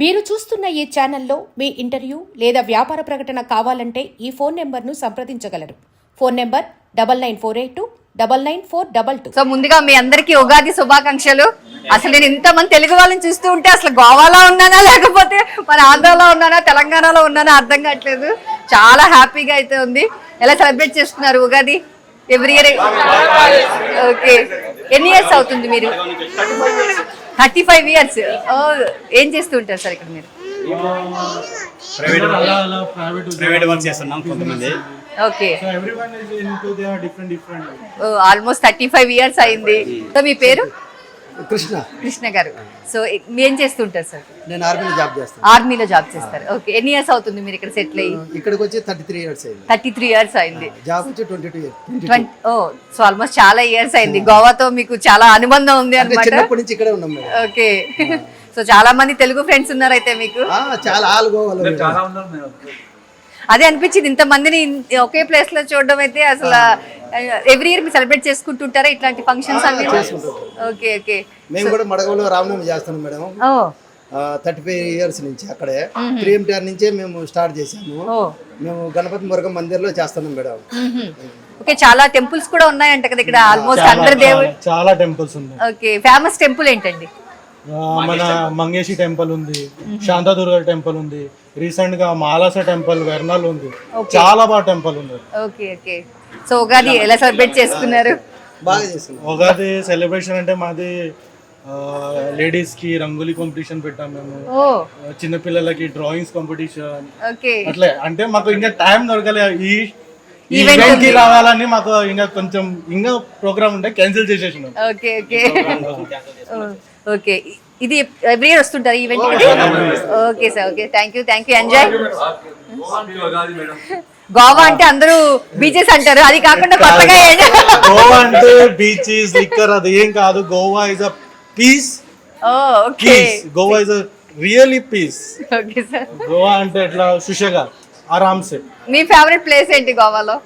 మీరు చూస్తున్న ఈ ఛానల్లో మీ ఇంటర్వ్యూ లేదా వ్యాపార ప్రకటన కావాలంటే ఈ ఫోన్ నెంబర్ను సంప్రదించగలరు. Phone number 9948299422. సో ముందుగా మీ అందరికీ ఉగాది శుభాకాంక్షలు. అసలు నేను ఇంతమంది తెలుగు వాళ్ళని చూస్తూ ఉంటే అసలు గోవాలో ఉన్నానా లేకపోతే మన ఆంధ్రాలో ఉన్నానా తెలంగాణలో ఉన్నానా అర్థం కావట్లేదు. చాలా హ్యాపీగా అయితే ఉంది. ఎలా సెలబ్రేట్ చేసుకున్నారు ఉగాది? Every year. ఓకే, ఎన్ని ఇయర్స్ అవుతుంది మీరు? 35 ఇయర్స్. ఏం చేస్తూ ఉంటారు సార్ ఇక్కడ మీరు? ప్రైవేట్ వర్క్ చేస్తున్నాం కొంతమంది. ఓకే, ఆల్మోస్ట్ 35 ఇయర్స్ అయింది. సో మీ పేరు? కృష్ణ గారు. సో ఏం చేస్తుంటారు సార్? నేను ఆర్మీలో జాబ్ చేస్తాను. ఆర్మీలో జాబ్ చేస్తారు. ఓకే, ఎన్ని ఇయర్స్ అవుతుంది మీరు ఇక్కడ సెటిల్ అయ్యి? ఇక్కడికి వచ్చి 33 ఇయర్స్ అయింది. 33 ఇయర్స్ అయింది. జాబ్ వచ్చి 22 ఇయర్స్. సో ఆల్మోస్ట్ చాలా ఇయర్స్ అయింది. గోవాతో మీకు చాలా అనుబంధం ఉంది అన్నమాట. చిన్నప్పటి నుంచి ఇక్కడే ఉన్నాం మేము. ఓకే, సో చాలా మంది తెలుగు ఫ్రెండ్స్ ఉన్నారు అయితే మీకు? చాలా ఆల్ గోవాలో చాలా ఉన్నారు. అదే అనిపించింది ఇంతమందిని ఒకే ప్లేస్ లో చూడడం. అయితే అసలు ఎవ్రీ ఇయర్ మీరు సెలబ్రేట్ చేసుకుంటుంటారా ఇట్లాంటి ఫంక్షన్స్ అన్ని? Okay okay. మేము కూడా మడగలో రామనవమి చేస్తున్నాం మేడం. 35 ఇయర్స్ నుంచి అక్కడే 3MTR నుంచే మేము స్టార్ట్ చేసాము. మేము గణపతి మురుగం మందిర్లో చేస్తున్నాం మేడం. ఓకే, చాలా టెంపుల్స్ కూడా ఉన్నాయంట కదా ఇక్కడ. ఆల్మోస్ట్ అందరు దేవుడు. చాలా టెంపుల్స్ ఉన్నాయి. ఓకే, ఫేమస్ టెంపుల్ ఏంటండి? మన మంగేషి టెంపుల్ ఉంది, శాంతాదుర్గ టెంపుల్ ఉంది, రీసెంట్ గా మాలాస టెంపుల్ వెర్నల్ ఉంది. చాలా బాగా టెంపుల్ ఉంది. Okay okay. సో ఉగాది ఎలా సెలబ్రేట్ చేసుకున్నారు? బాగా చేస్తున్నాం. ఉగాది సెలబ్రేషన్ అంటే మాది లేడీస్ కి రంగోలీ కాంపిటీషన్ పెట్టాం మేము. చిన్న పిల్లలకి డ్రాయింగ్స్ కాంపిటీషన్. అట్లే అంటే మాకు ఇంకా టైం దొరకలే ఈ ఈవెంట్ కి రావాలని. మాకు ఇంకా కొంచెం ఇంకా ప్రోగ్రామ్ ఉంటే క్యాన్సిల్ చేసేసినాం. Okay okay okay. ఇది ఎవ్రీ ఇయర్ వస్తుంటారు event? Okay sir. Okay, thank you enjoy. Goa అంటే అందరూ బీచెస్ అంటారు, అది కాకుండా కొత్తగా గోవా అంటే బీచెస్ లిక్కర్ అది ఏం కాదు. Goa is a peace. Okay, Goa is a really peace. Okay sir. Goa అంటే ఎట్లా సుషగా ఆరామ్సే. మీ ఫేవరెట్ ప్లేస్ ఏంటి గోవాలో?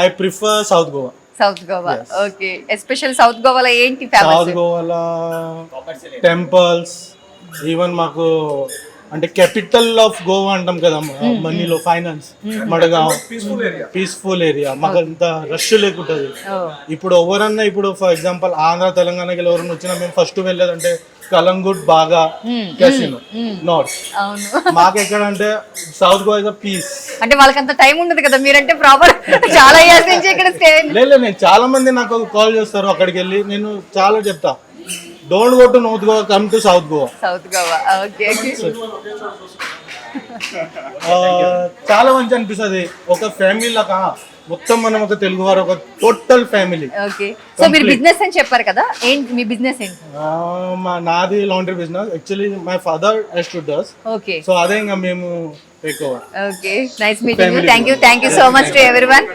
I prefer south Goa. South Goa. Okay, special south గోవాలో ఏంటి ఫేమస్? సౌత్ గోవాలో టెంపుల్స్, ఈవెన్ మాకు అంటే క్యాపిటల్ ఆఫ్ గోవా అంటాం కదా మనీలో, ఫైనాన్స్, మడగావ్ పీస్ఫుల్ ఏరియా. మాకు అంత రష్ లేకుంటది. ఇప్పుడు ఎవరన్నా ఇప్పుడు ఫర్ ఎగ్జాంపుల్ ఆంధ్ర తెలంగాణకి ఎవరన్నా వచ్చినా మేము ఫస్ట్ వెళ్ళేదంటే కలంగుట్, బాగా క్యాసినో, నార్త్. మాకు ఎక్కడ అంటే సౌత్ గోవా ఇస్ పీస్. అంటే వాళ్ళకంత టైం ఉండదు కదా, మీరంటే ప్రాపర్ చాలా ఇయర్స్ నుంచి ఇక్కడ స్టే. లేదు, నేను చాలా మంది నాకు కాల్ చేస్తారు అక్కడికి వెళ్ళి. నేను చాలా చెప్తా, don't go to north Goa, come to south Goa. South Goa. Okay. చాలా మంచి అనిపిస్తుంది. ఒక ఫ్యామిలీ లాగా మొత్తం మనం ఒక తెలుగు వారు ఒక టోటల్ ఫ్యామిలీ. ఓకే. సో మీరు బిజినెస్ అని చెప్పారు కదా, ఏంటి మీ బిజినెస్ ఏంటి? నాది laundry business. Actually my father does. Okay. So అదే ఇంకా మేము ఎక్కువ. Okay, nice meeting you. Thank you so much to everyone.